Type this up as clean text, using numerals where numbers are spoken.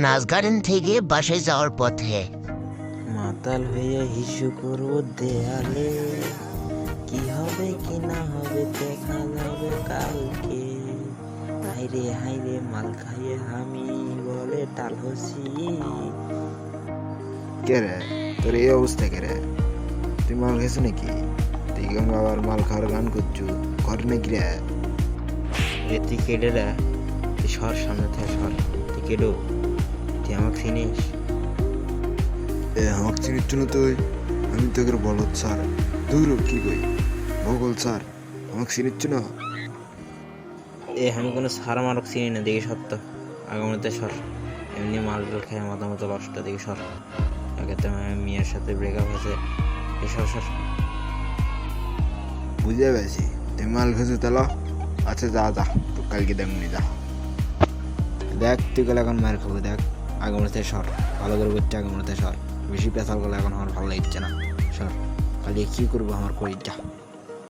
নাচ গান থেকে বাসায় যাওয়ার পথে মাতাল হয়ে হিসু করবো দেয়ালে, কি হবে কি না হবে দেখা যাবে কালকে। হাইরে মাল খাইয়ে আমি বলে টাল হসি। কে রে, তোর এই অবস্থা কে রে? তুই মাল খেয়েছো নাকি? তুই কেমন আবার মাল খাওয়ার গান করছু ঘর নাকি রে? রে তুই কেটে রে, তুই সর সামনে থেকে সর। তুই কেডো, তুই আমাকে চিনিস? আমাকে চিনিচ্ছ না তুই? আমি তোকে বলত স্যার। দূর কি কই ভূগোল স্যার, আমাকে চিনিচ্ছ না? আমি কোনো সার মারক চিনি না, দেখি সত্য আগামীতে সর। এমনি মাল টাল খেয়ে মাথা মতো নষ্ট, দেখি সর। আগে তো মেয়ের সাথে ব্রেকআপ হয়েছে, এই সর সর। বুঝে পেয়েছি তুই মাল খেয়েছো তাহলে। আচ্ছা যা যা, তো কালকে দেমনি যা। দেখ তুই গেলে এখন মার খাবো, দেখ আগামীতে সর। ভালো করে করছে আগামীতে সর। বেশি পেশাল গেলে এখন আমার ভালো লাগছে না, সর। খালি কি করবো আমার করি যা।